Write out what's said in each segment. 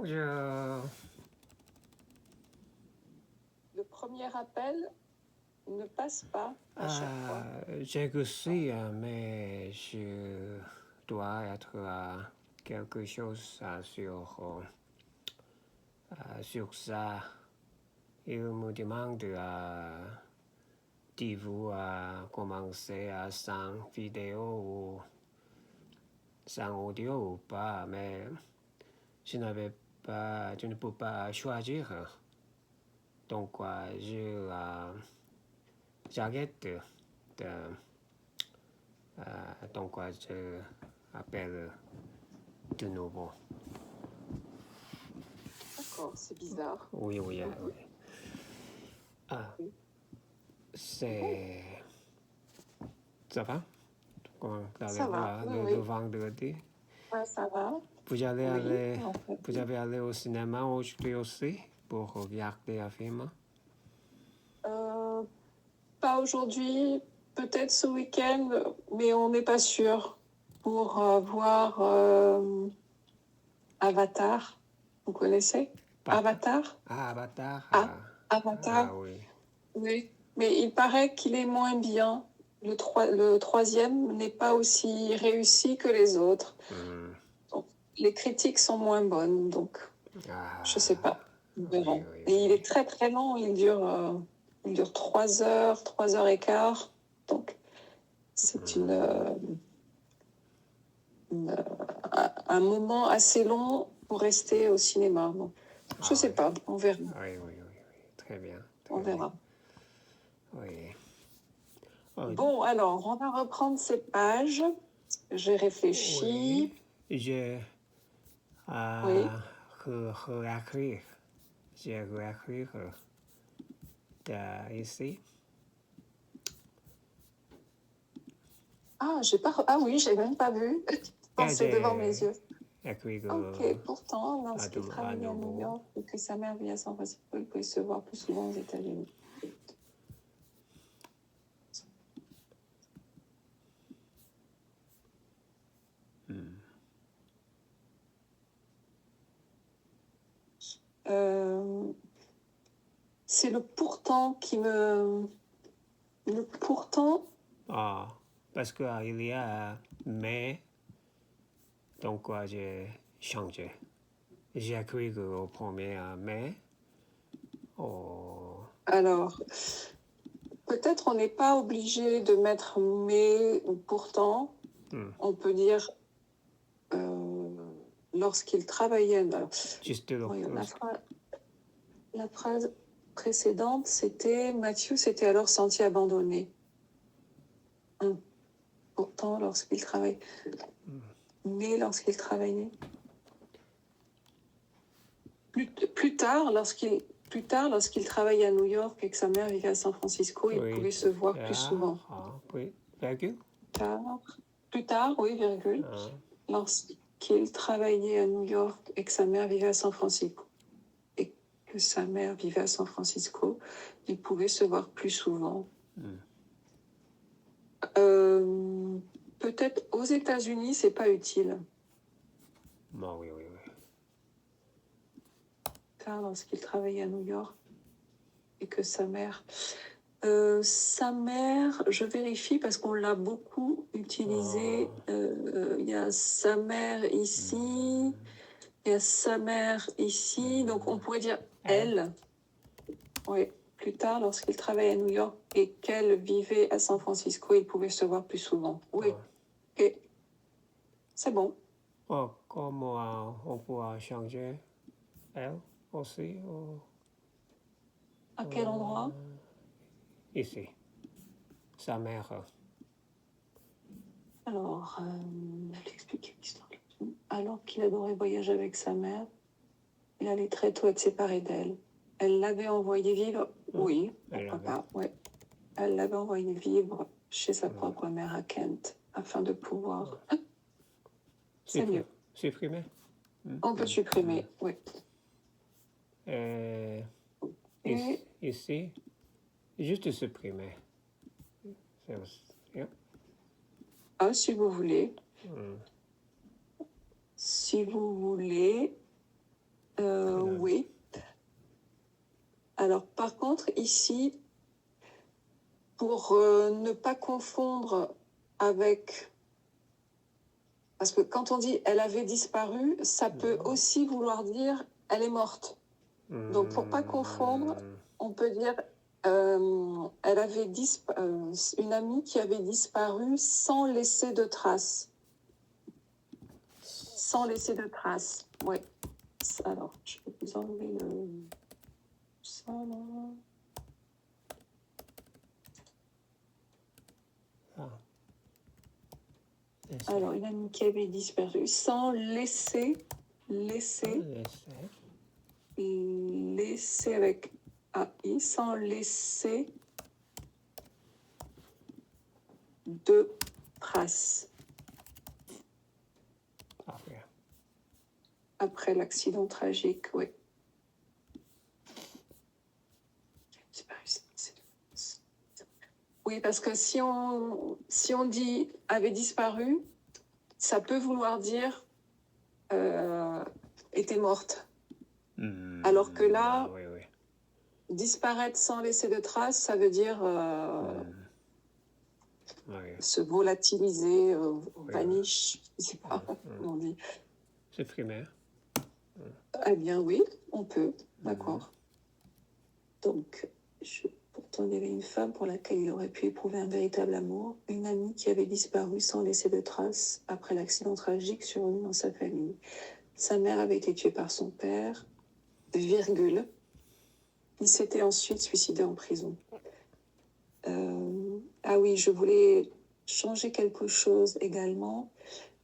Je... Le premier appel ne passe pas à chaque fois. J'ai reçu, mais je dois être quelque chose sur ça. Il me demande si vous commencer sans vidéo ou sans audio ou pas, mais je ne peux pas choisir. Donc, j'arrête de donc, je appelle de nouveau. D'accord, c'est bizarre. Oui. C'est... Ça va? Ça va, Le vendredi. Ouais, ça va. Vous avez allé au cinéma aujourd'hui aussi pour regarder un film? Pas aujourd'hui, peut-être ce week-end, mais on n'est pas sûr. Pour voir Avatar. Vous connaissez Avatar? Avatar. Avatar. Oui. Oui, mais il paraît qu'il est moins bien. Le troisième n'est pas aussi réussi que les autres. Donc, les critiques sont moins bonnes, donc je sais pas. Nous verrons. Oui. Et il est très très long, il dure 3 heures, 3 heures et quart. Donc c'est un moment assez long pour rester au cinéma. Donc, je sais pas, on verra. Oui. Très bien. On verra. Oui. Bon, alors, on va reprendre ces pages. J'ai réfléchi. Oui. J'ai réécrit ici. Ah oui, j'ai même pas vu. C'est devant mes yeux. Ok, pourtant, lorsqu'il travaillait à New York et que sa mère vit à San Francisco, il pouvait se voir plus souvent aux États-Unis. C'est le pourtant qui me... Le pourtant... Parce qu'il y a mais, donc j'ai changé. J'ai écrit au premier mais. Alors, peut-être on n'est pas obligé de mettre mais ou pourtant. On peut dire lorsqu'il travaillait. La phrase précédente, c'était Mathieu s'était alors senti abandonné. Pourtant, lorsqu'il travaillait. Mais lorsqu'il travaillait. Plus tard, lorsqu'il travaillait à New York et que sa mère vivait à San Francisco, il pouvait se voir plus souvent. Oui, virgule. Plus tard, oui, virgule. Lorsqu'il travaillait à New York et que sa mère vivait à San Francisco, il pouvait se voir plus souvent. Peut-être aux États-Unis, c'est pas utile. Oui. Car lorsqu'il travaillait à New York et que sa mère, je vérifie parce qu'on l'a beaucoup utilisé. Il y a sa mère ici, il y a sa mère ici, donc on pourrait dire elle. Oui. Plus tard, lorsqu'il travaillait à New York et qu'elle vivait à San Francisco, ils pouvaient se voir plus souvent. Oui. Ok. C'est bon. Comment on pourra changer elle aussi? À quel endroit? Ici. Sa mère. Alors, j'explique l'histoire. Alors qu'il adorait voyager avec sa mère, il allait très tôt être séparé d'elle. Elle l'avait envoyé vivre. Oui, pourquoi pas. Ouais. Elle l'avait envoyé vivre chez sa propre mère à Kent. afin de pouvoir... C'est mieux. Supprimer. On peut supprimer, oui. Ici, juste supprimer. Yeah. Ah, si vous voulez. Si vous voulez, oui. Alors, par contre, ici, pour ne pas confondre avec... Parce que quand on dit « elle avait disparu », ça peut aussi vouloir dire « elle est morte ». Donc, pour ne pas confondre, on peut dire elle avait une amie qui avait disparu sans laisser de traces. Sans laisser de traces, oui. Alors, je vais vous enlever le... ça, là. Alors, une amie qui avait disparu sans laisser avec AI, sans laisser de traces. Après l'accident tragique, oui. Oui, parce que si on dit avait disparu, ça peut vouloir dire était morte. Alors que là, disparaître sans laisser de traces, ça veut dire se volatiliser, vanish, je ne sais pas comment on dit. Supprimer. Eh bien oui, on peut, d'accord. Donc, pourtant, il y avait une femme pour laquelle il aurait pu éprouver un véritable amour, une amie qui avait disparu sans laisser de traces après l'accident tragique survenu dans sa famille. Sa mère avait été tuée par son père, virgule. Il s'était ensuite suicidé en prison. Ah oui, je voulais changer quelque chose également.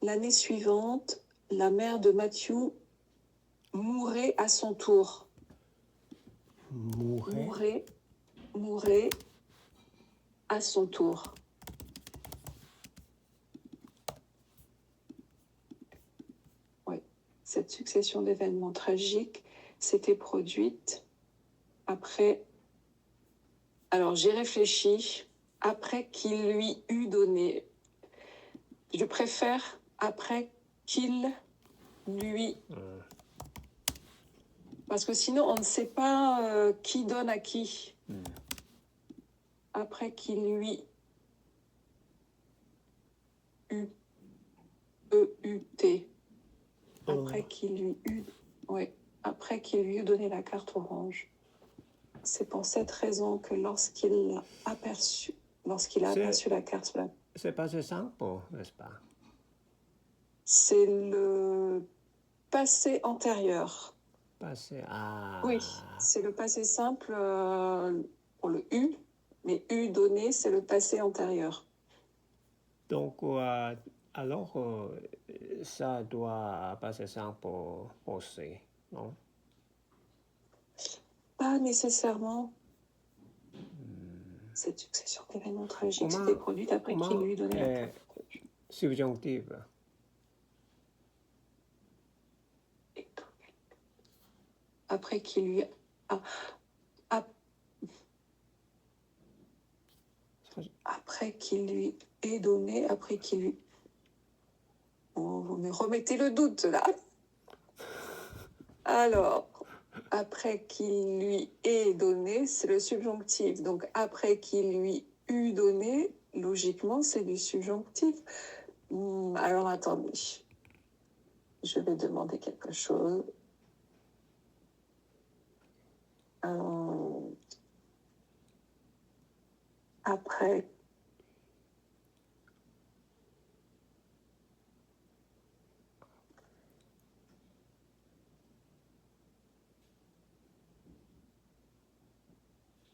L'année suivante, la mère de Matthew mourait à son tour. Mourait à son tour. Oui, cette succession d'événements tragiques s'était produite après... Alors, j'ai réfléchi, après qu'il lui eût donné... Je préfère après qu'il lui... Parce que sinon, on ne sait pas qui donne à qui. Après qu'il lui eût... E-U-T. Après qu'il lui eût... Oui, après qu'il lui eût donné la carte orange. C'est pour cette raison que lorsqu'il a aperçu la carte sur la... C'est passé simple, n'est-ce pas? C'est le passé antérieur. Passé Oui, c'est le passé simple pour le U, mais U donné, c'est le passé antérieur. Donc, alors, ça doit passer simple aussi, non? Pas nécessairement. Cette succession d'événements tragiques s'était produite après qu'il lui donnait la carte. Subjonctif. Après qu'il lui après qu'il lui ait donné, après qu'il lui... Oh, vous me remettez le doute, là. Alors, après qu'il lui ait donné, c'est le subjonctif. Donc, après qu'il lui eût donné, logiquement, c'est du subjonctif. Alors, attendez. Je vais demander quelque chose. Après...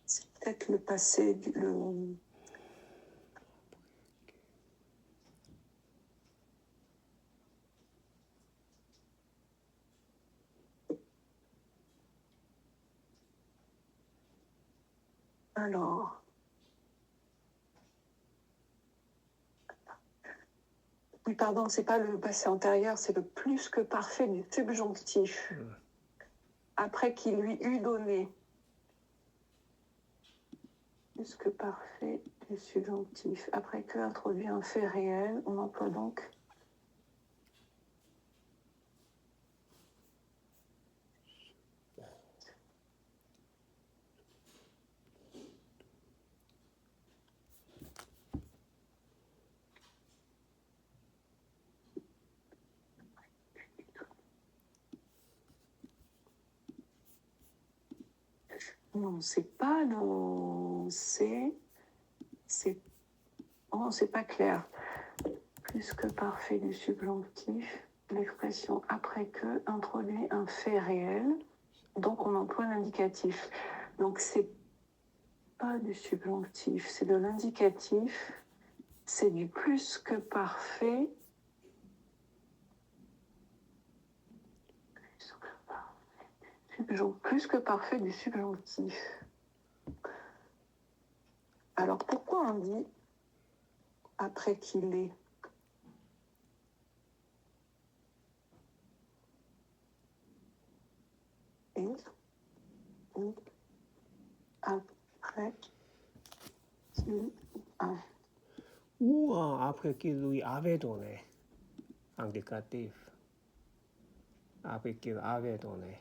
C'est peut-être le passé, Alors... Oui, pardon, c'est pas le passé antérieur, c'est le plus que parfait du subjonctif. Après qu'il lui eut donné. Plus que parfait du subjonctif. Après que introduit un fait réel, on emploie donc non, c'est pas non, c'est oh, c'est pas clair. Plus que parfait du subjonctif, l'expression après que introduit un fait réel, donc on emploie l'indicatif. Donc c'est pas du subjonctif, c'est de l'indicatif, c'est du plus que parfait. Plus que parfait du subjonctif. Alors pourquoi on dit après qu'il est? Et après qu'il a. Ou après qu'il lui avait donné. Indicatif. Après qu'il avait donné.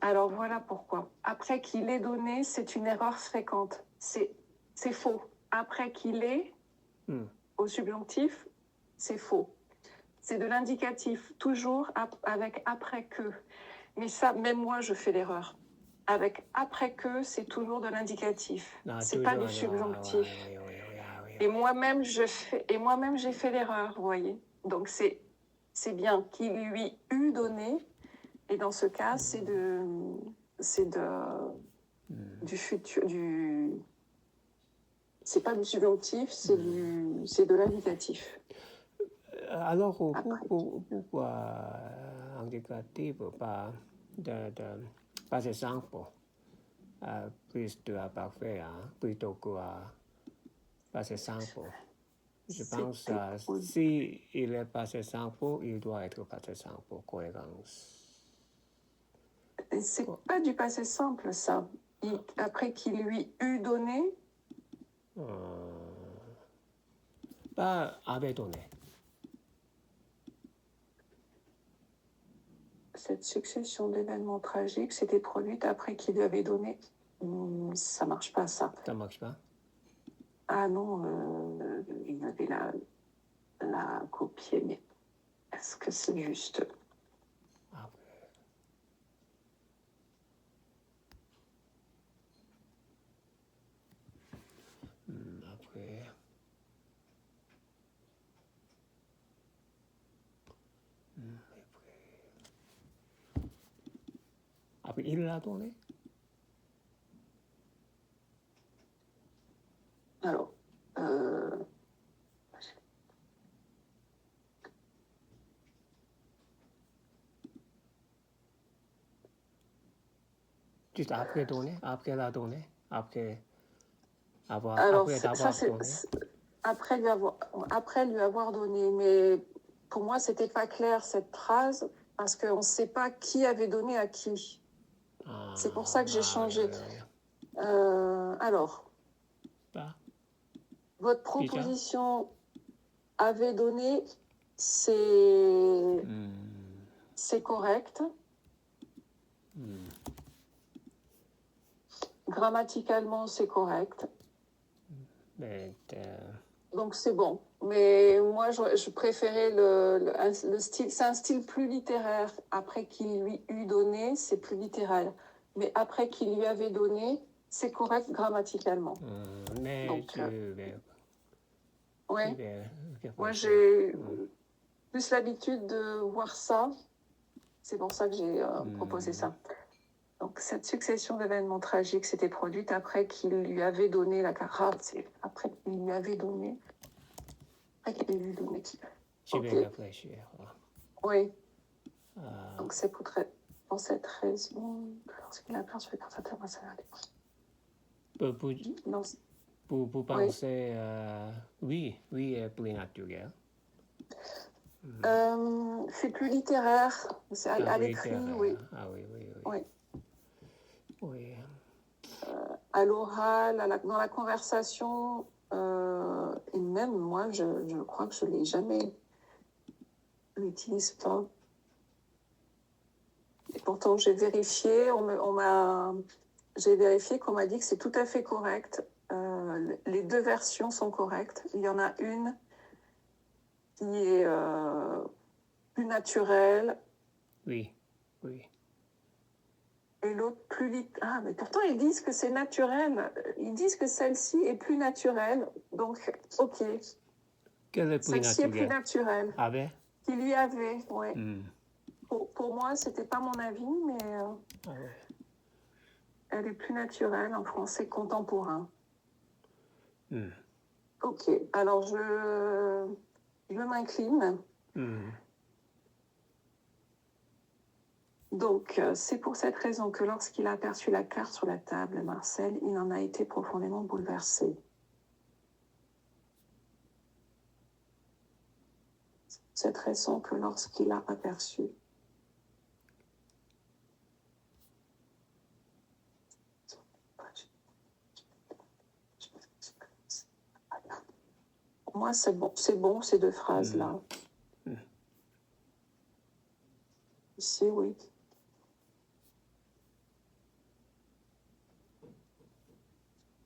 Alors voilà pourquoi. Après qu'il ait donné, c'est une erreur fréquente. C'est faux. Après qu'il ait, au subjonctif, c'est faux. C'est de l'indicatif, toujours avec après que. Mais ça, même moi, je fais l'erreur. Avec après que, c'est toujours de l'indicatif. C'est pas du subjonctif. Et moi-même, j'ai fait l'erreur, vous voyez. Donc c'est bien qu'il lui eût donné. Et dans ce cas, c'est du futur, c'est pas du subjonctif, c'est de l'indicatif. Alors, pourquoi indicatif pas de passé simple plus de parfait plutôt que passé simple? Je pense que si il est passé simple, il doit être passé simple, cohérence. C'est pas du passé simple, ça. Après qu'il lui eût donné. Pas avait donné. Cette succession d'événements tragiques s'était produite après qu'il lui avait donné. Ça marche pas, ça. Ça marche pas? Ah non, il avait la copier, mais est-ce que c'est juste? Après, il l'a donné? Alors, juste après donner, après la donner, après avoir, alors après ça, d'avoir donné. Après lui avoir donné, mais pour moi, c'était pas clair cette phrase parce qu'on ne sait pas qui avait donné à qui. C'est pour ça que j'ai changé. Alors, votre proposition avait donné, c'est correct. Grammaticalement, c'est correct. Donc, c'est bon. Mais moi, je préférais le style. C'est un style plus littéraire. Après qu'il lui eût donné, c'est plus littéral. Mais après qu'il lui avait donné, c'est correct grammaticalement. Mais donc, oui. Moi, j'ai plus l'habitude de voir ça. C'est pour ça que j'ai proposé ça. Donc, cette succession d'événements tragiques s'était produite après qu'il lui avait donné la carte. C'est après qu'il lui avait donné. Après qu'il lui donné. Je vais réfléchir. Oui. Donc, c'est pour cette raison. Lorsqu'il a peur sur les cartes internationales. Pour penser, oui est plus naturel. C'est plus littéraire. C'est à oui, l'écrit, littéraire. oui. Ah oui, oui, oui. Oui. Oui. À l'oral, dans la conversation, et même moi, je crois que je ne l'ai jamais. Je l'utilise pas. Et pourtant, j'ai vérifié, j'ai vérifié qu'on m'a dit que c'est tout à fait correct. Les deux versions sont correctes. Il y en a une qui est plus naturelle Oui, oui. et l'autre plus littéraire. Ah, mais pourtant, ils disent que c'est naturel. Ils disent que celle-ci est plus naturelle. Donc, ok. Quel est plus Celle-ci est plus naturel? naturelle. Avait? Qui lui avait, oui. Hmm. Pour moi, c'était pas mon avis, mais Ah oui. elle est plus naturelle en français contemporain. Hmm. Ok, alors je m'incline. Hmm. Donc, c'est pour cette raison que lorsqu'il a aperçu la carte sur la table, Marcel, il en a été profondément bouleversé. Cette raison que lorsqu'il a aperçu. Pour moi, c'est bon ces deux phrases-là. Ici, oui.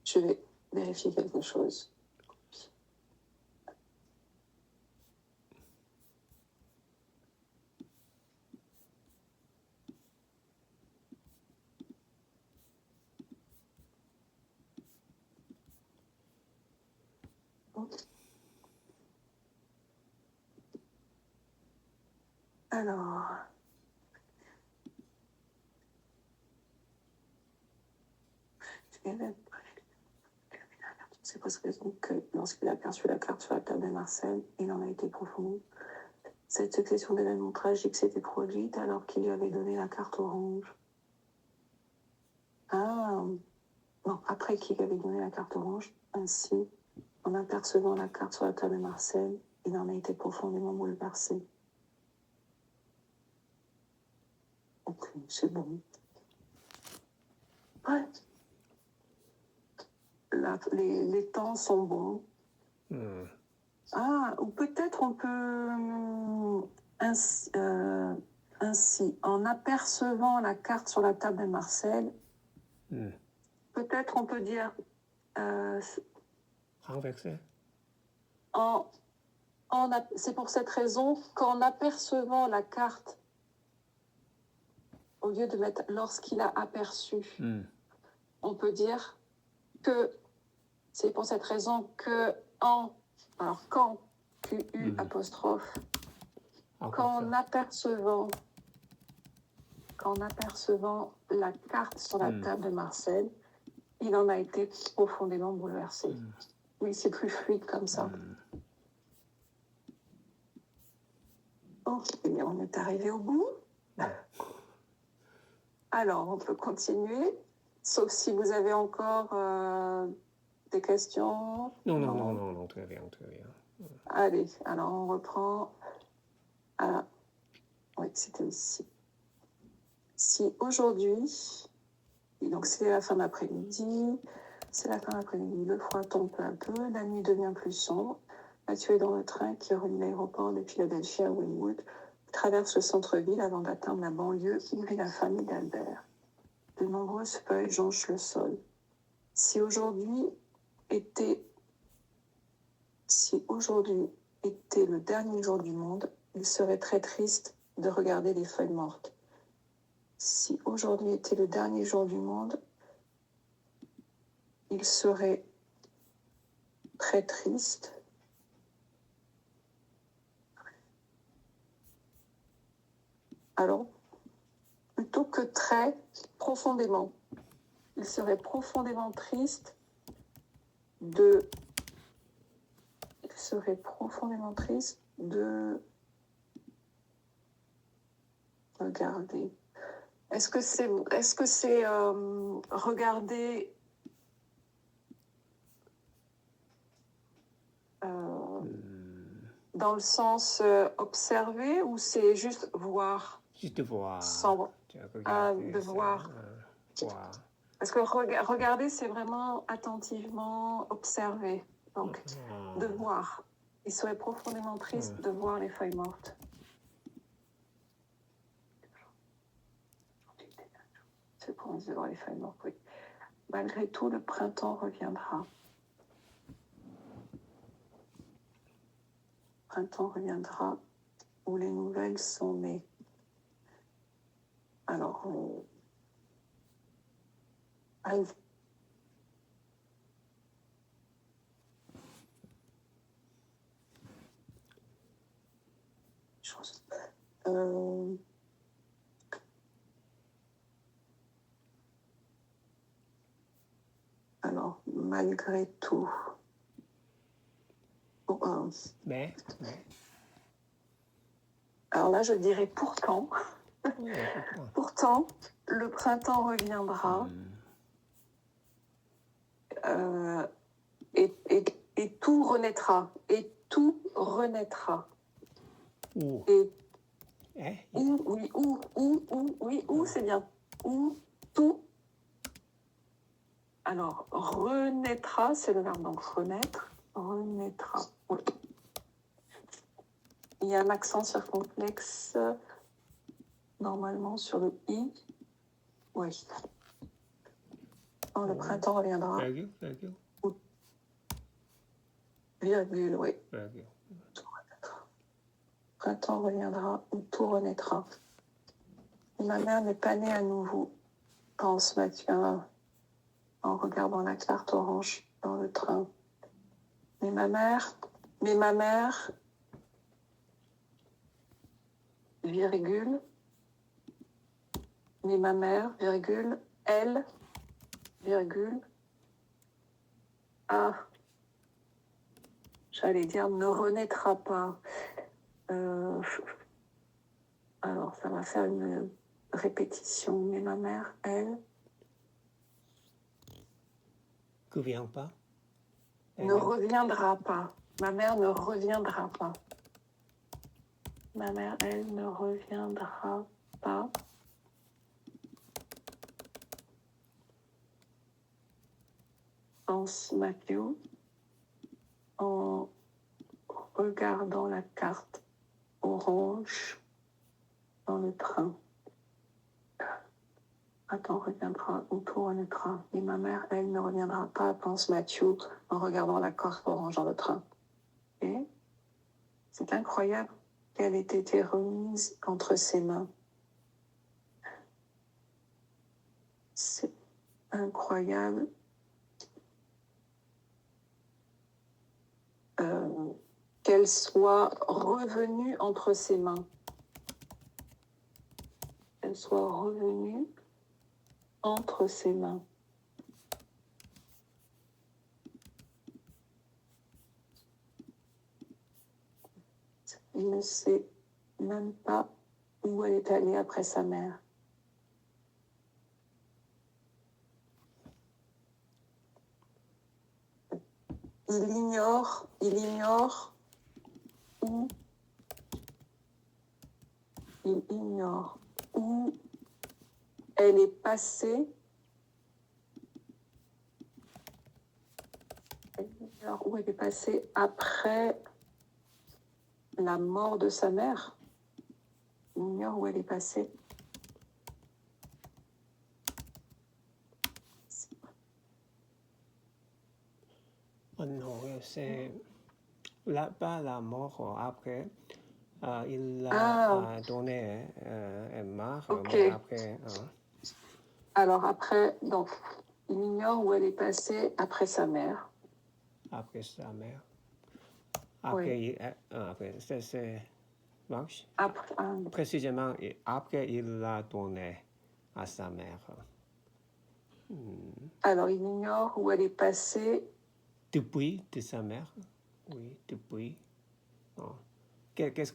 Je vais vérifier quelque chose. Alors, c'est pour cette raison que lorsqu'il a aperçu la carte sur la table de Marcel, il en a été profond. Cette succession d'événements tragiques s'était produite alors qu'il lui avait donné la carte orange. Ah, non, après qu'il lui avait donné la carte orange, ainsi, en apercevant la carte sur la table de Marcel, il en a été profondément bouleversé. Ok, c'est bon. Ouais. Les temps sont bons. Ah, ou peut-être on peut ainsi, en apercevant la carte sur la table de Marcel, peut-être on peut dire Renversé? c'est pour cette raison qu'en apercevant la carte, au lieu de mettre lorsqu'il a aperçu, on peut dire que c'est pour cette raison que quand, QU apostrophe, qu'en apercevant la carte sur la table de Marcel, il en a été profondément bouleversé. Oui, c'est plus fluide comme ça. Ok, on est arrivé au bout. Alors, on peut continuer, sauf si vous avez encore des questions. Non, très bien, très bien. Allez, alors on reprend. Oui, c'était ici. Si aujourd'hui, donc c'est la fin d'après-midi, le froid tombe peu à peu, la nuit devient plus sombre. Mathieu est dans le train qui relie l'aéroport de Philadelphie à Wynwood, traverse le centre-ville avant d'atteindre la banlieue où vit la famille d'Albert. De nombreuses feuilles jonchent le sol. Si aujourd'hui était le dernier jour du monde, il serait très triste de regarder les feuilles mortes. Si aujourd'hui était le dernier jour du monde, il serait très triste alors, plutôt que très profondément, il serait profondément triste de regarder. Est-ce que c'est regarder dans le sens observer ou c'est juste voir Juste voir. sans... Regarder, de voir. voir. Parce que regarder, c'est vraiment attentivement observer. Donc, de voir. Il serait profondément triste de voir les feuilles mortes. C'est pour de voir les feuilles mortes, oui. Malgré tout, le printemps reviendra. Le printemps reviendra où les nouvelles sont nées. Alors, alors, malgré tout. Mais. Alors là, je dirais pourtant. Pourtant, le printemps reviendra. Et tout renaîtra. Et tout renaîtra. Où? Où, c'est bien. Où, tout. Alors, renaîtra, c'est le verbe, donc renaître. Renaîtra. Oui. Il y a un accent circonflexe, normalement, sur le i. Oui. Quand le printemps reviendra. Virgule. Virgule, oui. Virgule. Printemps reviendra ou tout renaîtra. Et ma mère n'est pas née à nouveau, pense Mathieu, en regardant la carte orange dans le train. Mais ma mère, virgule, mais ma mère, virgule, elle, virgule, j'allais dire ne renaîtra pas. Alors, ça va faire une répétition. Mais ma mère, elle... Que vient pas? Ne reviendra pas. Ma mère ne reviendra pas. Ma mère, elle, ne reviendra pas. Pense Mathieu en regardant la carte orange dans le train. Attends, reviendra ou tout renaîtra. Et ma mère, elle, ne reviendra pas, pense Mathieu, en regardant la carte orange dans le train. Et c'est incroyable qu'elle ait été remise entre ses mains. C'est incroyable. Qu'elle soit revenue entre ses mains. Qu'elle soit revenue entre ses mains. Il ne sait même pas où elle est allée après sa mère. Il ignore où elle est passée. Où elle est passée après la mort de sa mère. Il ignore où elle est passée. Oh non, c'est pas la mort après. Il a donné Emma. Okay. Après. Alors après, donc, il ignore où elle est passée après sa mère. Après sa mère. Après, oui. Après c'est marche. Après, précisément, après il l'a donné à sa mère. Alors, il ignore où elle est passée. Depuis de sa mère? Oui, depuis. Non. Qu'est-ce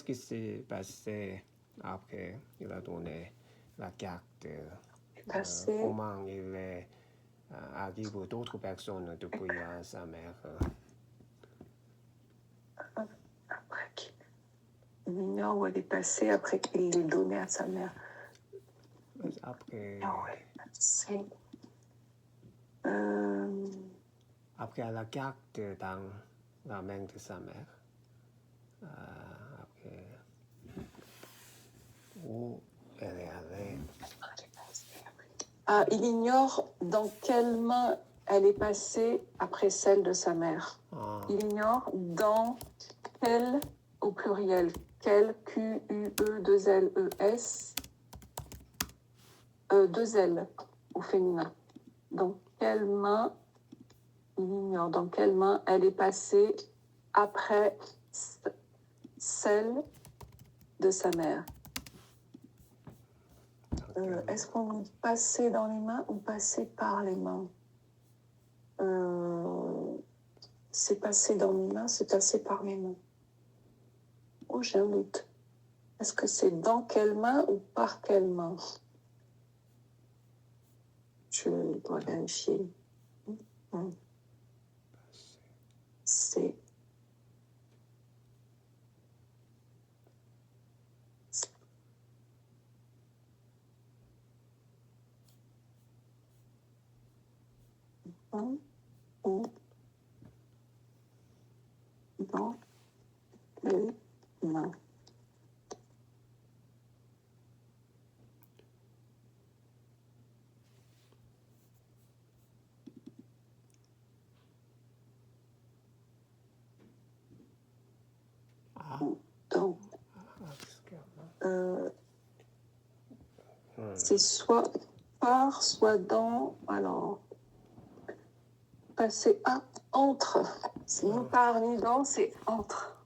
qui s'est passé après il a donné la carte? Comment il est arrivé d'autres personnes depuis sa mère? Il ignore où elle est passée après qu'il l'ait donnée à sa mère. Après, C'est après elle a gardé dans la main de sa mère. Après, où elle est allée. Ah, il ignore dans quelle main elle est passée après celle de sa mère. Ah, Il ignore dans quelle, au pluriel, quelle, Q-U-E-2-L-E-S, 2L au féminin. Dans quelle main, il ignore dans quelle main elle est passée après celle de sa mère. Est-ce qu'on dit passer dans les mains ou passer par les mains? C'est passer dans mes mains, c'est passer par mes mains. Oh, j'ai un doute. Est-ce que c'est dans quelle main ou par quelle main? Je dois vérifier. C'est ou dans les mains. Dans. C'est soit par, soit dans. Alors, passer entre. C'est ni par ni dans, c'est entre.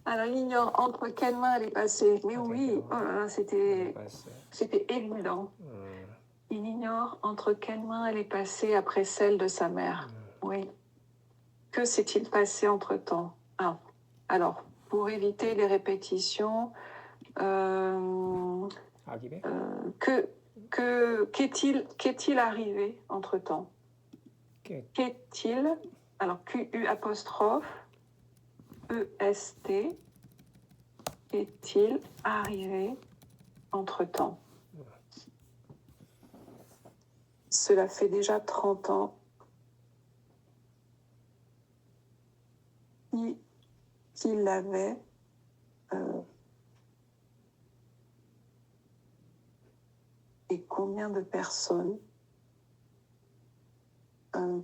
Alors, il ignore entre quelle main elle est passée. Mais oui, oh là là, c'était évident. Il ignore entre quelle main elle est passée après celle de sa mère. Oui. Que s'est-il passé entre-temps? Alors, pour éviter les répétitions, qu'est-il arrivé entre-temps? Qu'est-il, alors Q-U apostrophe E-S-T, qu'est-il arrivé entre-temps? Cela fait déjà 30 ans qu'il avait et combien de personnes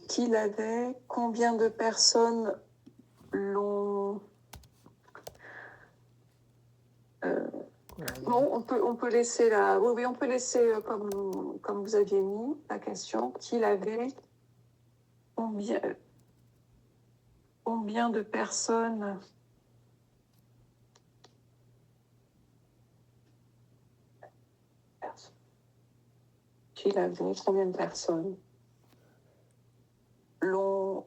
qu'il avait, combien de personnes l'ont... Bon, on peut laisser la... Oui, on peut laisser comme vous aviez mis la question. Qu'il avait combien de personnes qu'il avait, combien de personnes l'ont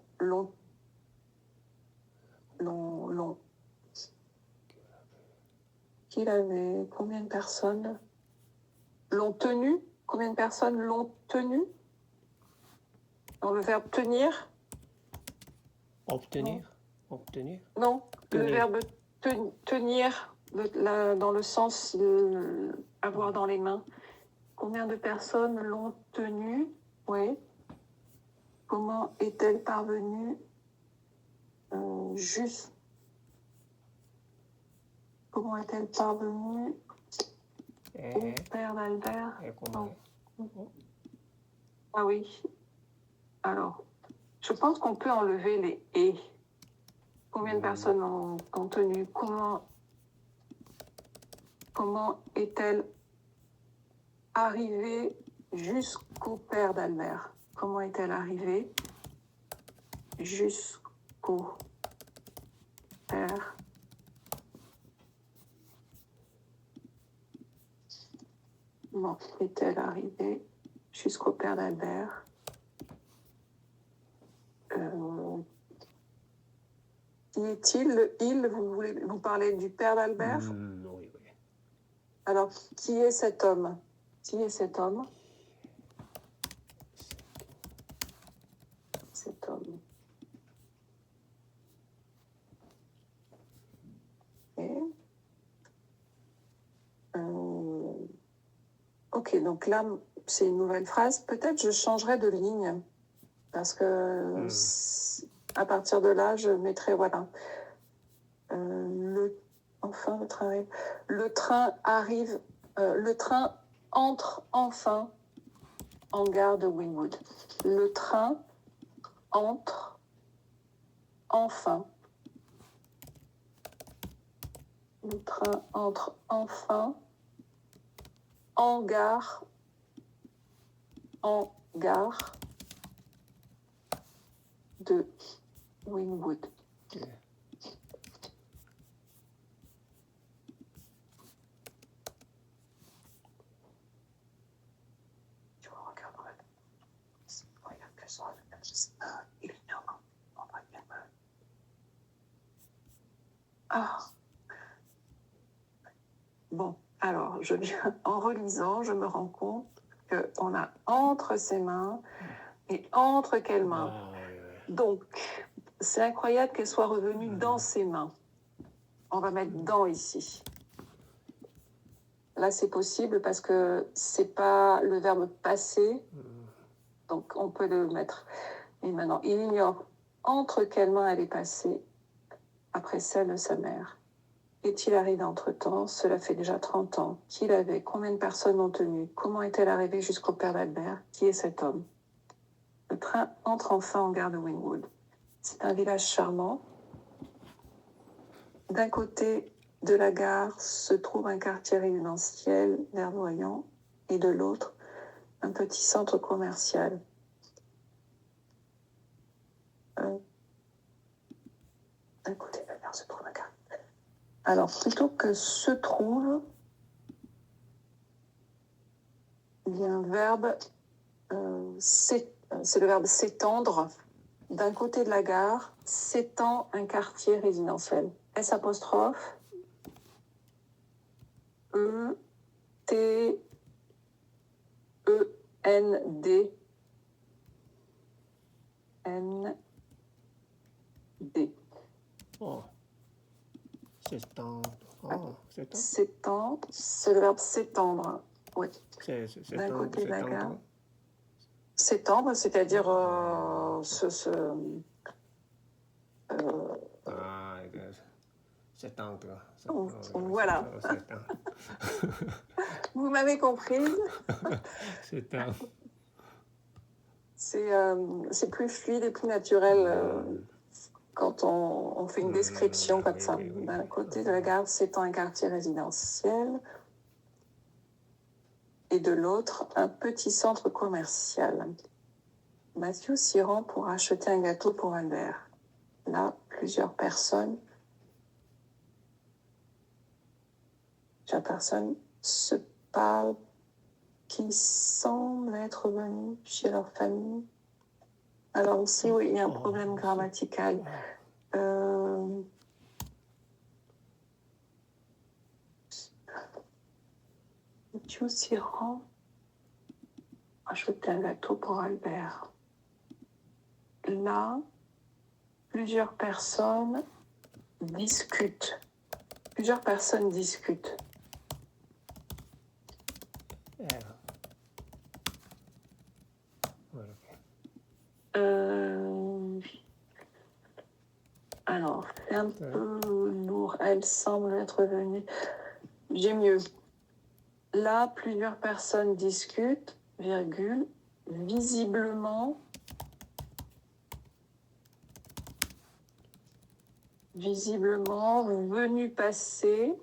qu'il avait, combien de personnes l'ont tenu? Combien de personnes l'ont tenu? Dans le verbe tenir? Obtenir? Non, tenir. Le verbe tenir dans le sens avoir dans les mains. Combien de personnes l'ont tenu? Oui. Comment est-elle parvenue Comment est-elle parvenue au père d'Albert? Ah oui. Alors, je pense qu'on peut enlever les « et ». Combien de personnes l'ont tenu? Comment est-elle arrivée jusqu'au père d'Albert? Comment est-elle arrivée jusqu'au père? Comment est-elle arrivée jusqu'au père d'Albert? Qui est-il? Le il, vous parlez du père d'Albert? Oui. Alors, qui est cet homme? Qui est cet homme? Cet homme. Et Ok, donc là, c'est une nouvelle phrase. Peut-être je changerai de ligne parce que à partir de là, je mettrai voilà. Enfin, le train arrive. Le train arrive. Le train entre enfin en gare de Wynwood. Le train entre enfin. Le train entre enfin en gare de Wynwood. Yeah. Je regarderai. Il y a que ça. Évidemment. On va bien me... Ah. Bon, alors, en relisant, je me rends compte qu'on a entre ses mains et entre quelles mains. Ah, ouais, ouais. Donc, c'est incroyable qu'elle soit revenue dans ses mains. On va mettre dans ici. Là, c'est possible parce que c'est pas le verbe passer. Donc, on peut le mettre. Et maintenant, il ignore entre quelles mains elle est passée après celle de sa mère. Est-il arrivé entre-temps? Cela fait déjà 30 ans. Qui l'avait? Combien de personnes l'ont tenu? Comment est-elle arrivée jusqu'au père d'Albert? Qui est cet homme? Le train entre enfin en gare de Wynwood. C'est un village charmant. D'un côté de la gare se trouve un quartier résidentiel verdoyant et de l'autre, un petit centre commercial. D'un côté de la gare se trouve un quartier. Alors, plutôt que se trouve, il y a un verbe, c'est le verbe s'étendre. D'un côté de la gare s'étend un quartier résidentiel. S apostrophe E T E N D N D. Oh. S'étendre. Oh, s'étendre. S'étendre, c'est le verbe s'étendre. Oui. D'un côté de la gare. S'étendre, c'est-à-dire s'étendre. Voilà. Vous m'avez comprise. S'étendre. C'est plus fluide et plus naturel quand on fait une description comme ça. Oui. D'un côté de la gare s'étend un quartier résidentiel et de l'autre, un petit centre commercial. Mathieu s'y rend pour acheter un gâteau pour Albert. Là, plusieurs personnes se parlent qui semblent être venues chez leur famille. Alors ici, oui, il y a un problème grammatical. Mathieu s'y rend acheter un gâteau pour Albert. Là, plusieurs personnes discutent. Plusieurs personnes discutent. Alors, c'est un peu lourd. Elle semble être venue. J'ai mieux. Là, plusieurs personnes discutent, virgule, visiblement venu passer.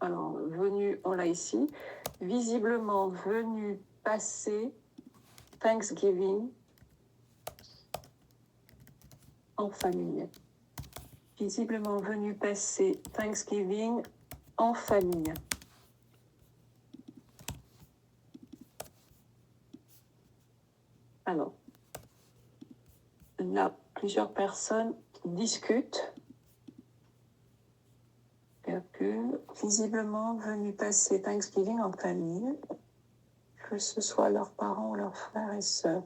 Alors, venu, on l'a ici. Visiblement venu passer Thanksgiving en famille. Visiblement venu passer Thanksgiving en famille. Alors, là, plusieurs personnes discutent. Visiblement venus passer Thanksgiving en famille, que ce soit leurs parents ou leurs frères et sœurs.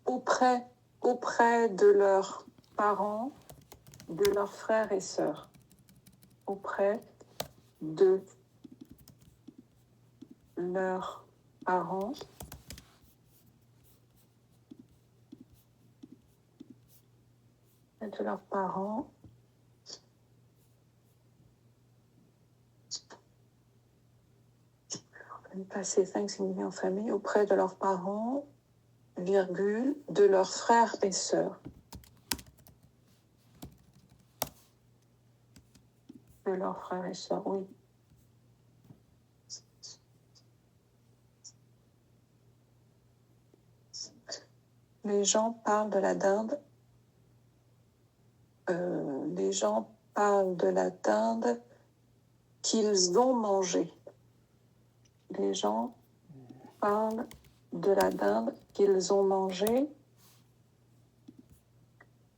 Auprès de leurs parents, de leurs frères et sœurs, auprès de leurs parents, de leurs parents, passer Thanksgiving en famille, auprès de leurs parents, virgule, de leurs frères et sœurs. De leurs frères et sœurs, oui. Les gens parlent de la dinde. Les gens parlent de la dinde qu'ils ont mangée. Les gens parlent de la dinde qu'ils ont mangée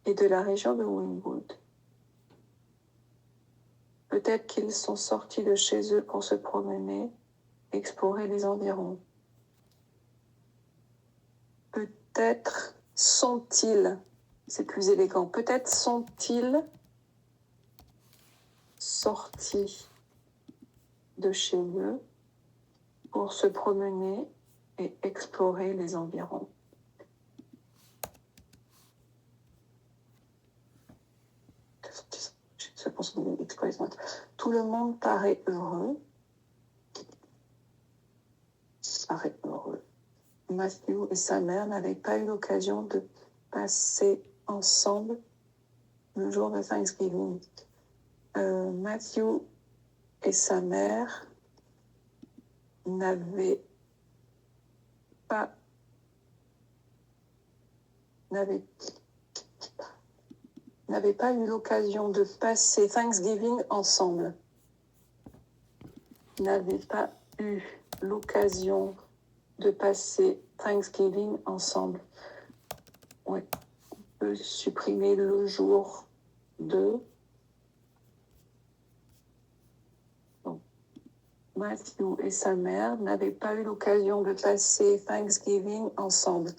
et de la région de Wynwood. Peut-être qu'ils sont sortis de chez eux pour se promener, explorer les environs. Peut-être sont-ils, c'est plus élégant, peut-être sont-ils sortis de chez eux pour se promener et explorer les environs. Tout le monde paraît heureux. Matthew et sa mère n'avaient pas eu l'occasion de passer ensemble le jour de Thanksgiving. Matthew et sa mère n'avaient pas eu l'occasion de passer Thanksgiving ensemble. N'avaient pas eu l'occasion de passer Thanksgiving ensemble. Oui, on peut supprimer le jour de. Donc, Matthew et sa mère n'avaient pas eu l'occasion de passer Thanksgiving ensemble.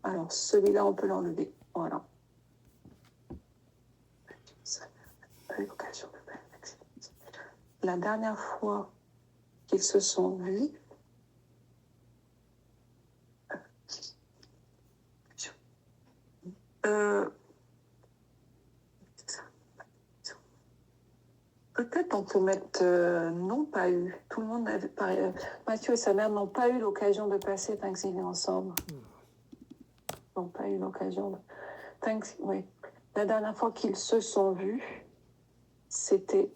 Alors, celui-là, on peut l'enlever. Voilà. Pas eu l'occasion de passer Thanksgiving. La dernière fois qu'ils se sont vus, peut-être on peut mettre n'ont pas eu. Tout le monde n'avait pas. Mathieu et sa mère n'ont pas eu l'occasion de passer Thanksgiving ensemble. N'ont pas eu l'occasion de. Oui. La dernière fois qu'ils se sont vus, c'était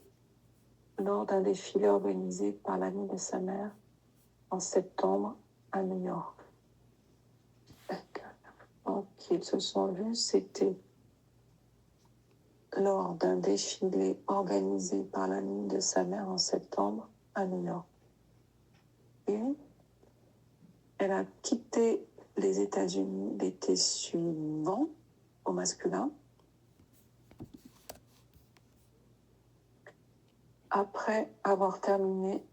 lors d'un défilé organisé par l'ami de sa mère en septembre à New York. Donc, qu'ils se sont vus, c'était lors d'un défilé organisé par l'ami de sa mère en septembre à New York. Et elle a quitté les États-Unis l'été suivant, au masculin, après avoir terminé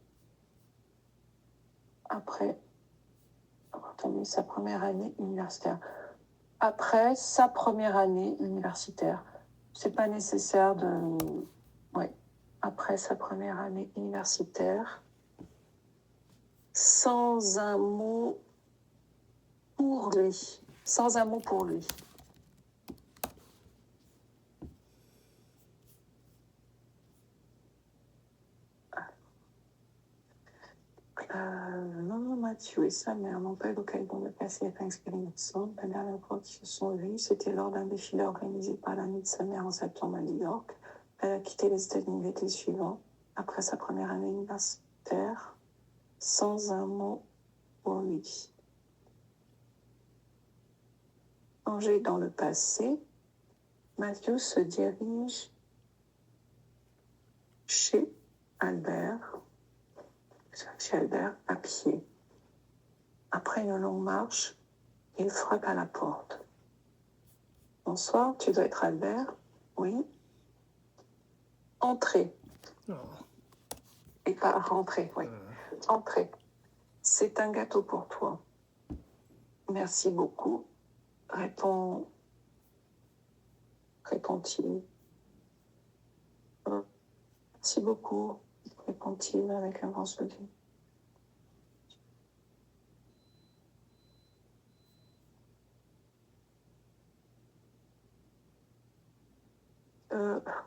sa première année universitaire. Après sa première année universitaire. C'est pas nécessaire de. Ouais. Après sa première année universitaire. Sans un mot pour lui. Sans un mot pour lui. Non, Mathieu et sa mère n'ont pas eu l'occasion de passer Thanksgiving ensemble. La dernière fois qu'ils se sont vus, c'était lors d'un défilé organisé par l'ami de sa mère en septembre à New York. Elle a quitté les États-Unis l'été suivant, après sa première année universitaire, sans un mot pour lui. Plongé dans le passé, Matthew se dirige chez Albert à pied. Après une longue marche, il frappe à la porte. Bonsoir, tu dois être Albert? Oui. Entrez. Oh. Et pas rentrer, oui. Entrez. C'est un gâteau pour toi. Merci beaucoup. Répond-il. Merci beaucoup, répond-il avec un grand sourire.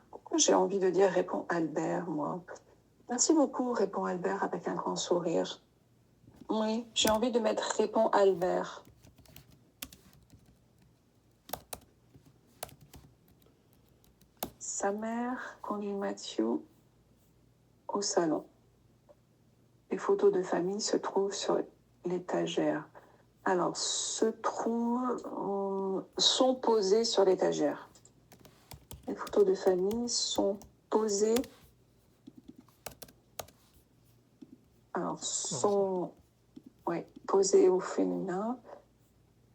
Pourquoi j'ai envie de dire répond Albert, moi? Merci beaucoup, répond Albert avec un grand sourire. Oui, j'ai envie de mettre répond Albert. Sa mère conduit Matthew au salon. Les photos de famille se trouvent sur l'étagère. Alors, sont posées sur l'étagère. Les photos de famille sont posées. Alors, posées au féminin,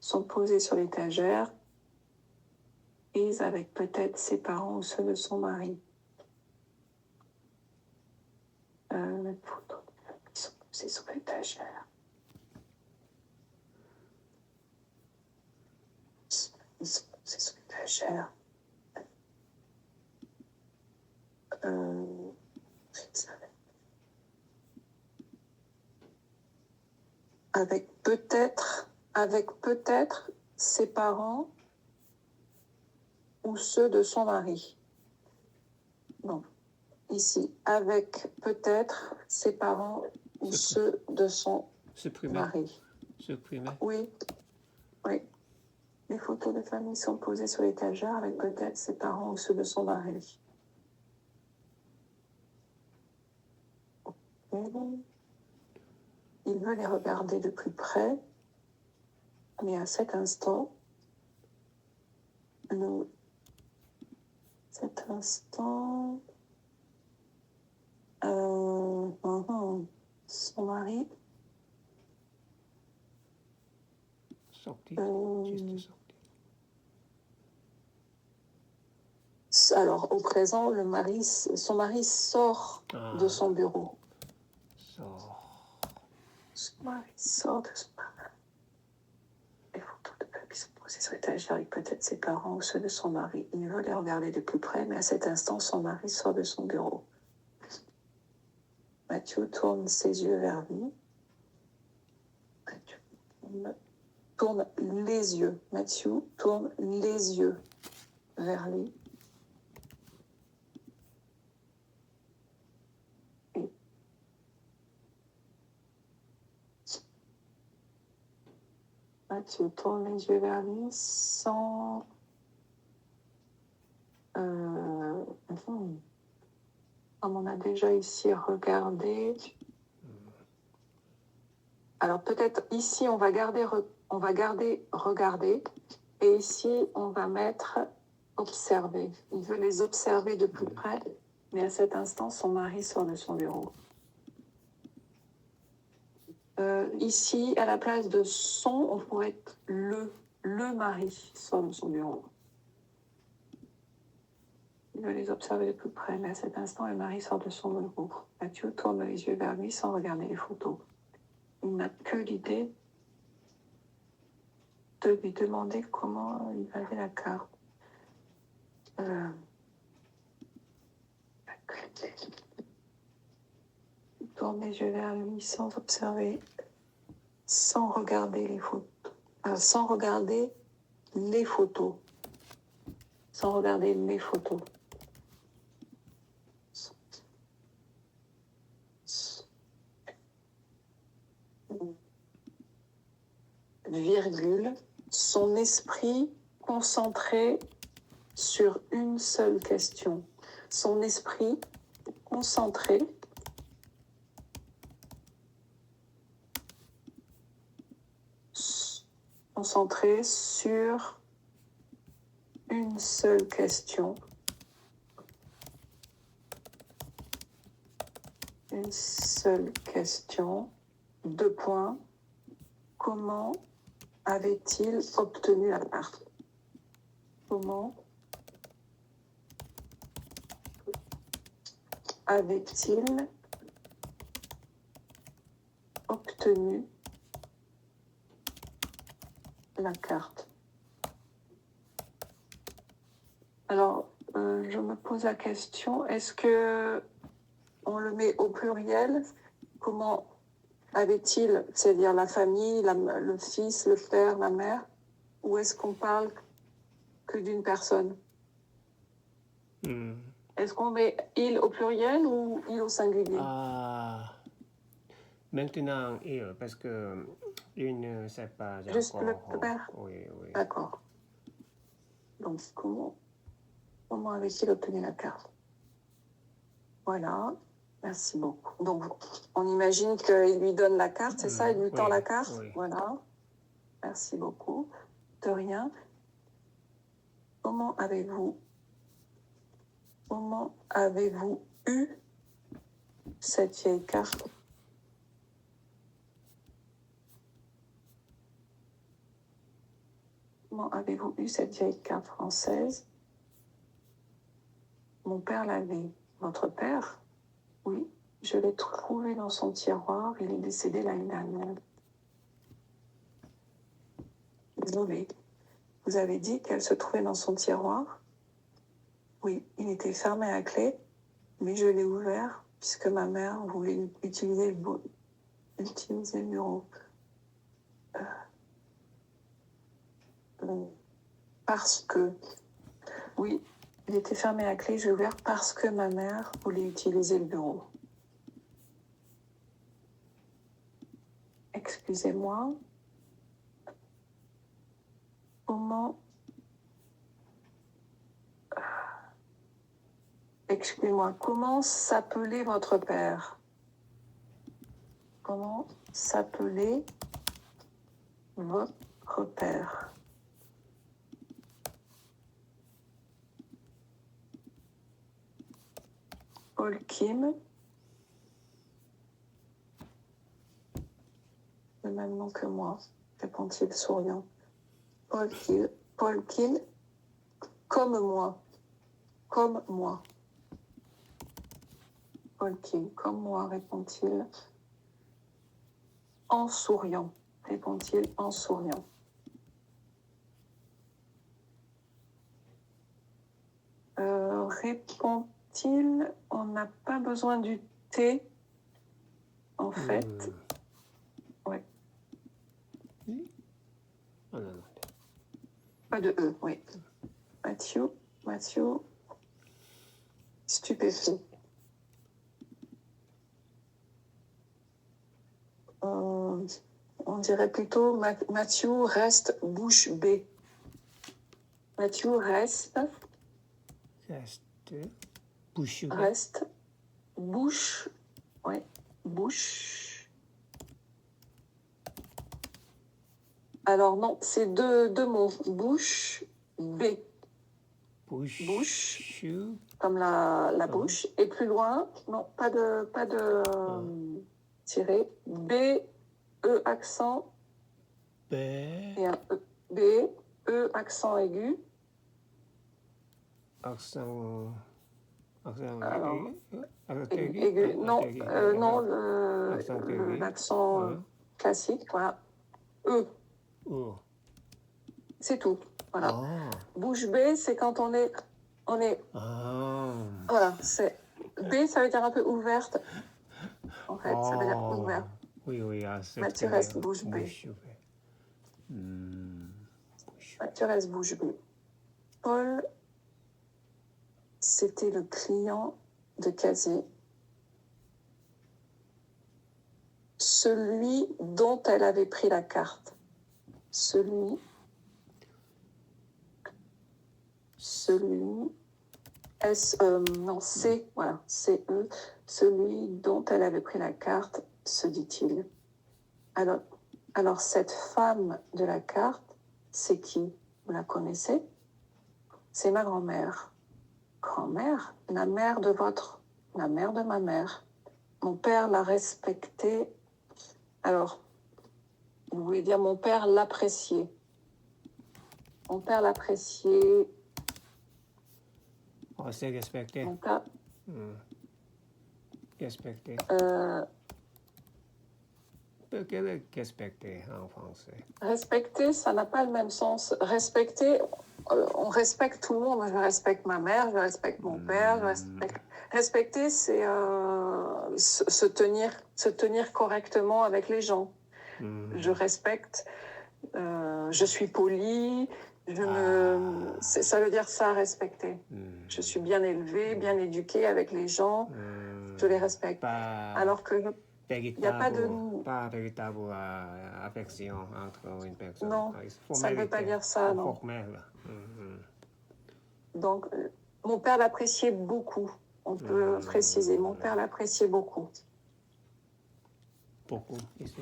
sont posées sur l'étagère, prises avec peut-être ses parents ou ceux de son mari. Les photos de famille sont posées sur l'étagère. Sont posées sur l'étagère. Avec peut-être ses parents ou ceux de son mari. Non. Ici, avec peut-être ses parents ou ceux de son mari. Supprimer. Oui. Les photos de famille sont posées sur l'étagère avec peut-être ses parents ou ceux de son mari. Il veut les regarder de plus près, mais à cet instant, son mari Sorti. Alors, au présent, son mari sort de son bureau. Son mari sort de son bureau. Les photos de famille sont posées sur l'étagère avec peut-être ses parents ou ceux de son mari. Il veut les regarder de plus près, mais à cet instant, son mari sort de son bureau. Matthew tourne ses yeux vers lui. Matthew tourne les yeux vers lui. Matthew tourne les yeux vers lui sans... Comme on a déjà ici regardé. Alors peut-être ici on va garder regarder et ici on va mettre observer. Il veut les observer de plus près, mais à cet instant son mari sort de son bureau. Ici, à la place de son, on pourrait être le mari sort de son bureau. Il veut les observer de plus près, mais à cet instant, le mari sort de son bureau. Matthew tourne les yeux vers lui sans regarder les photos. Il n'a que l'idée de lui demander comment il avait la carte. Il tourne les yeux vers lui sans observer, sans regarder les photos. Sans regarder les photos. Virgule, son esprit concentré sur une seule question. Son esprit concentré sur une seule question. Une seule question. 2 points. Comment avait-il obtenu la carte? Comment avait-il obtenu la carte? Alors, je me pose la question, est-ce que on le met au pluriel, comment avait-il, c'est-à-dire la famille, le fils, le père, la mère, ou est-ce qu'on parle que d'une personne? Est-ce qu'on met il au pluriel ou il au singulier? Maintenant, il, parce que il ne sait pas Juste encore. le père? Oui, oui. D'accord. Donc, comment avait-il obtenu la carte? Voilà, merci beaucoup. Donc, on imagine qu'il lui donne la carte, c'est ça? Il lui tend la carte? Oui. Voilà, merci beaucoup. De rien. Comment avez-vous eu cette vieille carte? Comment avez-vous eu cette vieille carte française? Mon père l'avait. Votre père? Oui, je l'ai trouvée dans son tiroir. Il est décédé l'année dernière. Désolée. Vous avez dit qu'elle se trouvait dans son tiroir? Oui, il était fermé à clé, mais je l'ai ouvert puisque ma mère voulait utiliser le bureau. Parce que, oui, il était fermé à clé, j'ai ouvert parce que ma mère voulait utiliser le bureau. Excusez-moi. Excusez-moi, comment s'appelait votre père? Comment s'appelait votre père? Paul Kim. Le même nom que moi, répond-il souriant. Paul Kim, comme moi. Comme moi. Paul Kim, comme moi, répond-il en souriant. Répond-il en souriant. Répond-il, on n'a pas besoin du T, en fait. Ouais. Pas de E, oui. Mathieu, stupéfait. On dirait plutôt Mathieu reste bouche bée. Mathieu reste bouche bée. Reste bouche, ouais, bouche. Alors non, c'est deux mots. Bouche, B. Bouche, comme la bouche. Et plus loin, non, pas de tiré. B, E accent. B. Et un E. B, E accent aigu. Accent aigu. Non, l'accent classique, voilà. E. C'est tout. Voilà. Bouche B, c'est quand on est. Voilà, c'est. B, ça veut dire un peu ouverte. En fait, ça veut dire ouvert. Oui, Mathieu reste bouche B. Mathieu reste bouche B. Paul, c'était le client de Casier. Celui dont elle avait pris la carte. Celui. C, voilà, C-E, celui dont elle avait pris la carte, se dit-il. Alors, cette femme de la carte, c'est qui? Vous la connaissez? C'est ma grand-mère. Grand-mère? La mère de ma mère. Mon père l'a respectée. Alors, vous voulez dire mon père l'appréciait. Mon père l'appréciait. C'est respecté. Mon père... Respecté. Quel est respecté en français? Respecter, ça n'a pas le même sens. Respecter, on respecte tout le monde. Je respecte ma mère, je respecte mon père, je respecte... Respecter, c'est se tenir correctement avec les gens. Je respecte, je suis polie, ça veut dire ça, respecter. Je suis bien élevée, bien éduquée avec les gens, je les respecte. Alors que il n'y a pas de... Pas véritable affection entre une personne. Non, ça ne veut pas dire ça, non. Formel. Donc, mon père l'appréciait beaucoup. On peut préciser, mon père l'appréciait beaucoup. Beaucoup, ici?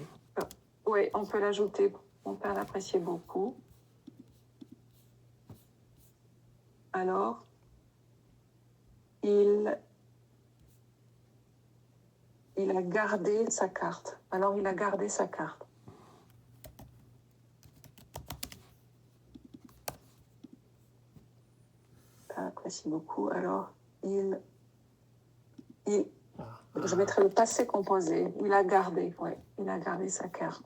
Oui, on peut l'ajouter. Mon père l'appréciait beaucoup. Alors, il a gardé sa carte. Alors, il a gardé sa carte. Ça apprécie beaucoup. Alors, je mettrai le passé composé. Il a gardé, oui. Il a gardé sa carte.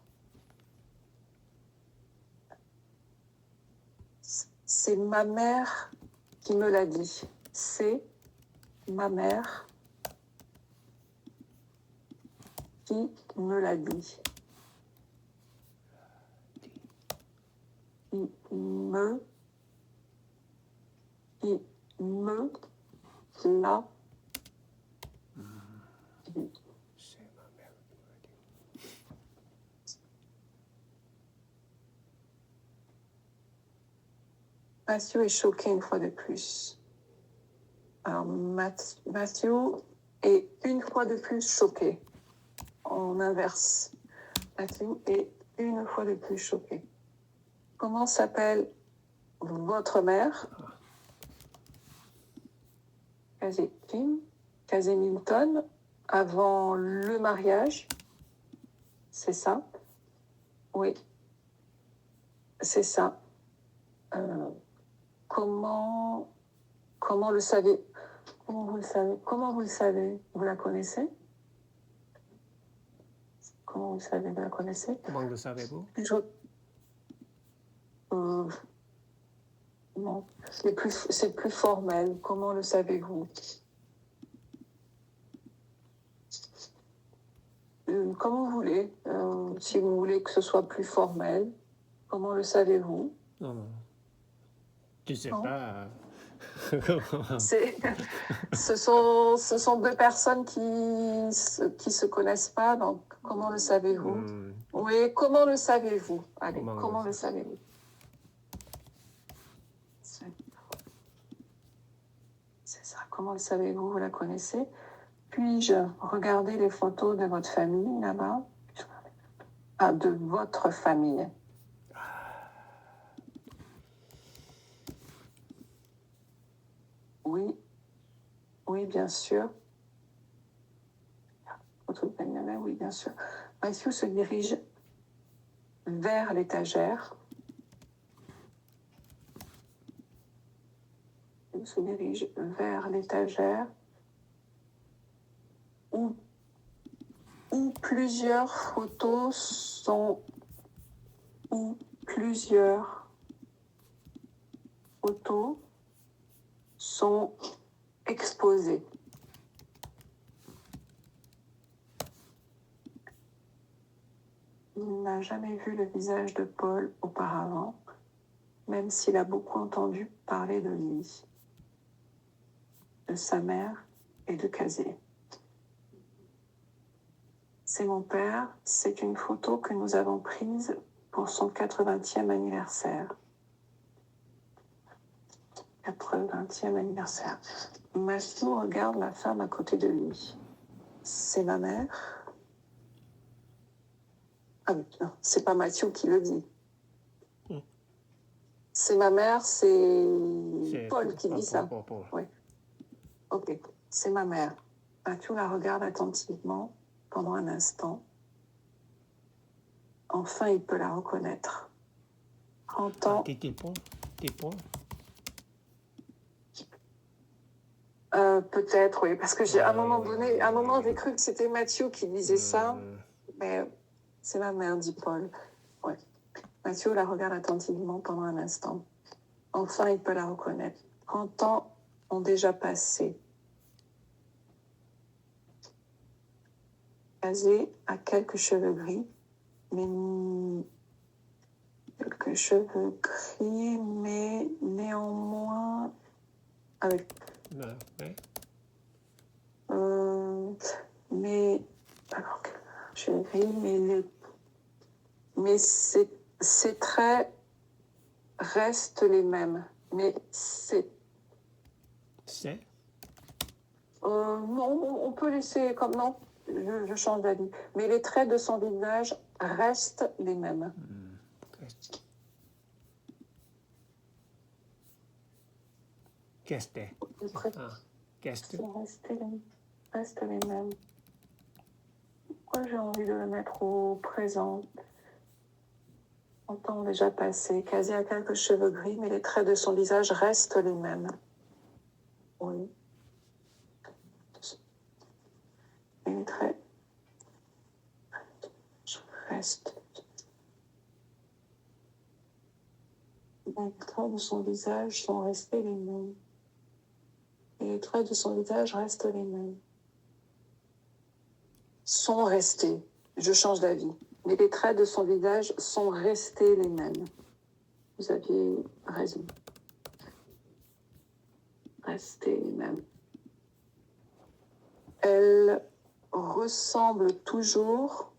C'est ma mère qui me l'a dit. C'est ma mère qui me l'a dit. Il me l'a dit. Matthew est choqué une fois de plus. Alors, Matthew est une fois de plus choqué. On inverse. Matthew est une fois de plus choqué. Comment s'appelle votre mère? Casey Milton, avant le mariage. C'est ça? Oui. C'est ça. Comment le savez? Comment vous le savez? Comment vous le savez? Vous la connaissez? Comment vous le savez? Vous la connaissez? Comment le savez-vous? Non, c'est plus formel. Comment le savez-vous? Comme vous voulez. Si vous voulez que ce soit plus formel, comment le savez-vous? Non. Tu sais Non. pas. Ce sont deux personnes qui se connaissent pas, donc comment le savez-vous? Oui, comment le savez-vous? Allez, comment le savez-vous? C'est ça, comment le savez-vous? Vous la connaissez? Puis-je regarder les photos de votre famille là-bas? Ah, de votre famille. Oui, oui, bien sûr. Oui, bien sûr. Matthew se dirige vers l'étagère. Il se dirige vers l'étagère où plusieurs photos sont exposées. Il n'a jamais vu le visage de Paul auparavant, même s'il a beaucoup entendu parler de lui, de sa mère et de Casey. C'est mon père, c'est une photo que nous avons prise pour son 80e anniversaire. 80e anniversaire. Matthew regarde la femme à côté de lui. C'est ma mère? Ah non, c'est pas Matthew qui le dit. C'est ma mère, c'est Paul qui dit ça. Paul. Oui. Ok, c'est ma mère. Matthew la regarde attentivement pendant un instant. Enfin, il peut la reconnaître. Entend. Peut-être, oui, parce que à un moment donné, j'ai cru que c'était Matthew qui disait ça, mais c'est ma mère, dit Paul. Ouais. Matthew la regarde attentivement pendant un instant. Enfin, il peut la reconnaître. 30 ans ont déjà passé. casé a quelques cheveux gris, mais néanmoins avec Ouais. mais alors cheveux gris, mais ses traits restent les mêmes. Mais c'est non, on peut laisser comme non. Je change d'avis. Mais les traits de son visage restent les mêmes. Reste. Restent les mêmes. Pourquoi j'ai envie de le mettre au présent? En temps déjà passé. Quasi a quelques cheveux gris, mais les traits de son visage restent les mêmes. Oui. Et les traits restent. Les traits de son visage sont restés les mêmes. Et les traits de son visage restent les mêmes. Sont restés. Je change d'avis. Mais les traits de son visage sont restés les mêmes. Vous aviez raison. Restés les mêmes. Elle ressemble toujours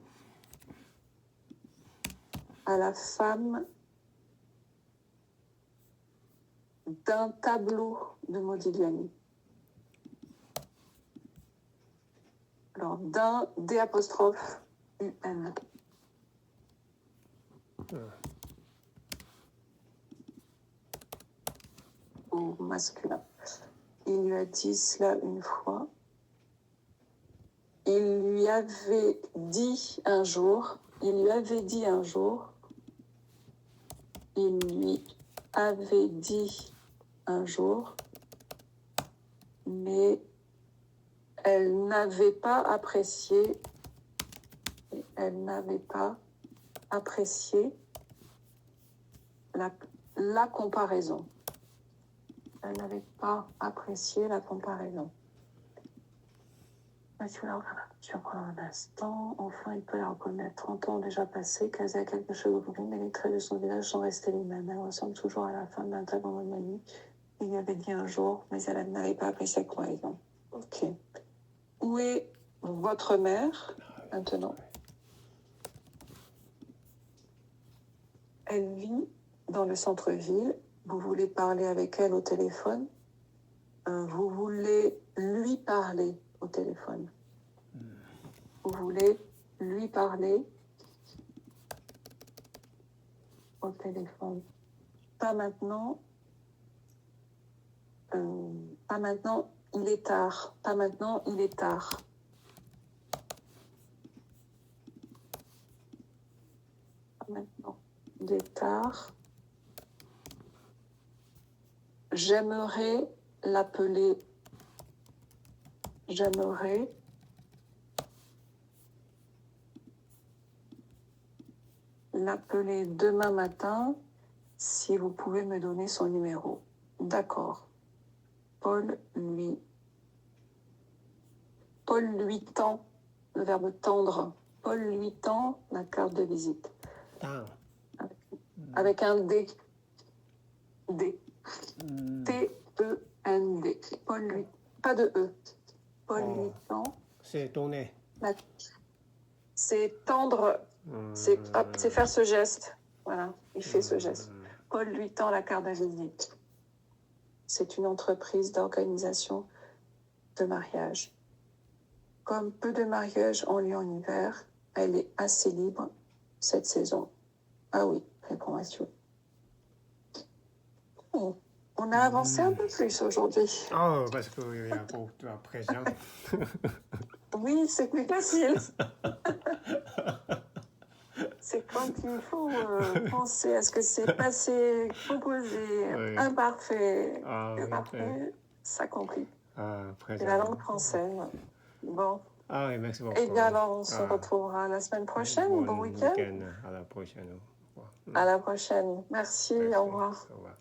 à la femme d'un tableau de Modigliani. Alors, d'un D'-UN. Au masculin. Il lui a dit cela une fois. Il lui avait dit un jour, mais elle n'avait pas apprécié la comparaison. Elle n'avait pas apprécié la comparaison. Mathieu la surprend un instant. Enfin, il peut la reconnaître. 30 ans déjà passé, casé à quelques cheveux gris, mais les traits de son visage sont restés les mêmes. Elle ressemble toujours à la femme d'un tableau de Modigliani. Il lui avait dit un jour, mais elle n'avait pas apprécié la comparaison. Ok. Où est votre mère maintenant? Elle vit dans le centre-ville. Vous voulez parler avec elle au téléphone? Vous voulez lui parler au téléphone? Vous voulez lui parler au téléphone? Pas maintenant. Pas maintenant, il est tard. Pas maintenant, il est tard. Pas maintenant, il est tard. J'aimerais l'appeler. L'appeler demain matin si vous pouvez me donner son numéro. D'accord. Paul lui tend, le verbe tendre. Paul lui tend la carte de visite. Avec un D. D. T-E-N-D. Paul lui. Pas de E. Paul lui tend. C'est donner. C'est tendre. C'est faire ce geste. Voilà, il fait ce geste. Paul lui tend la carte de visite. C'est une entreprise d'organisation de mariage. Comme peu de mariages ont lieu en hiver, elle est assez libre cette saison. Ah oui, répond Mathieu. Oh, on a avancé un peu plus aujourd'hui. Oh, parce qu'il y a beaucoup de pression. Oui, c'est plus facile. C'est quand il faut penser à ce que c'est passé, composé, Oui. imparfait. Oui, Après, ça complique. C'est la langue française. Bon. Oui, merci beaucoup. Eh bien, alors, on se retrouvera la semaine prochaine. Bon week-end. À la prochaine. À la prochaine. Merci, au revoir. Au revoir.